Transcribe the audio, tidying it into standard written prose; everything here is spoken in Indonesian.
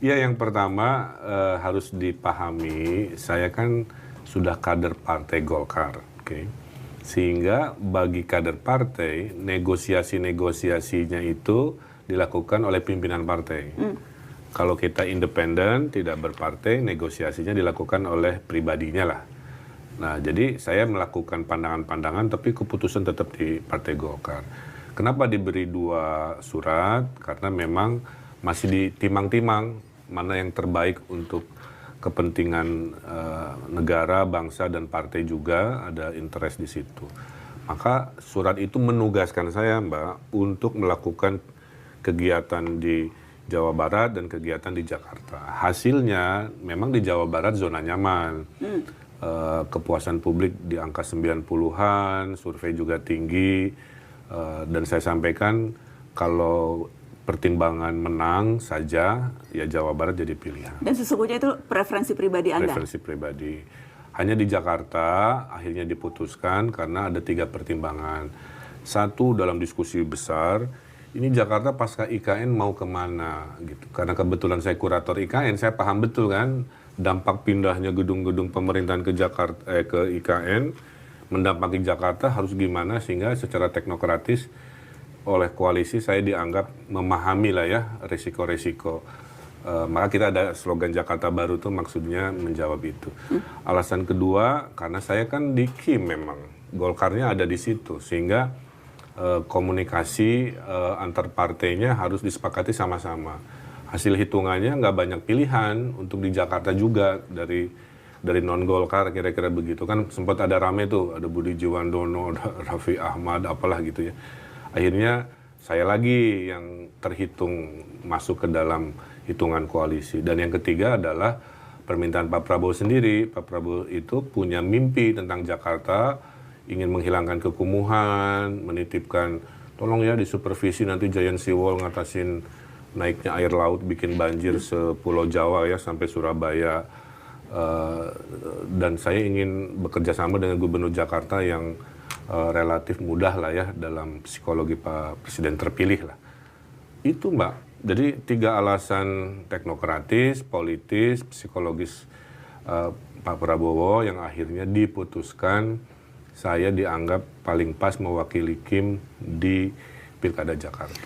Ya, yang pertama harus dipahami, saya kan sudah kader Partai Golkar, oke. Sehingga bagi kader partai, negosiasi-negosiasinya itu dilakukan oleh pimpinan partai. Kalau kita independen, tidak berpartai, negosiasinya dilakukan oleh pribadinya lah. Nah, jadi saya melakukan pandangan-pandangan, tapi keputusan tetap di Partai Golkar. Kenapa diberi 2 surat? Karena memang masih ditimang-timang mana yang terbaik untuk kepentingan negara, bangsa, dan partai juga ada interest di situ. Maka surat itu menugaskan saya, Mbak, untuk melakukan kegiatan di Jawa Barat dan kegiatan di Jakarta. Hasilnya memang di Jawa Barat zona nyaman. Kepuasan publik di angka 90-an, survei juga tinggi. Dan saya sampaikan kalau pertimbangan menang saja, ya Jawa Barat jadi pilihan. Dan sesungguhnya itu preferensi pribadi Anda? Preferensi pribadi. Hanya di Jakarta akhirnya diputuskan karena ada 3 pertimbangan. Satu, dalam diskusi besar, ini Jakarta pasca IKN mau kemana gitu. Karena kebetulan saya kurator IKN, saya paham betul kan dampak pindahnya gedung-gedung pemerintahan ke Jakarta ke IKN mendampaki Jakarta harus gimana, sehingga secara teknokratis oleh koalisi saya dianggap memahami lah ya risiko-risiko. Maka kita ada slogan Jakarta Baru tuh maksudnya menjawab itu. Alasan kedua, karena saya kan di KIM memang, Golkarnya ada di situ, sehingga komunikasi antar partainya harus disepakati sama-sama. Hasil hitungannya nggak banyak pilihan untuk di Jakarta juga dari non-Golkar, kira-kira begitu. Kan sempat ada rame tuh, ada Budi Jiwandono, ada Raffi Ahmad, apalah gitu ya. Akhirnya saya lagi yang terhitung masuk ke dalam hitungan koalisi. Dan yang ketiga adalah permintaan Pak Prabowo sendiri. Pak Prabowo itu punya mimpi tentang Jakarta, ingin menghilangkan kekumuhan, menitipkan, tolong ya disupervisi nanti Giant Sea Wall ngatasin naiknya air laut, bikin banjir sepulau Jawa ya sampai Surabaya. Dan saya ingin bekerja sama dengan Gubernur Jakarta yang relatif mudah lah ya dalam psikologi Pak Presiden terpilih lah. Itu Mbak, jadi 3 alasan teknokratis, politis, psikologis Pak Prabowo yang akhirnya diputuskan saya dianggap paling pas mewakili KIM di Pilkada Jakarta.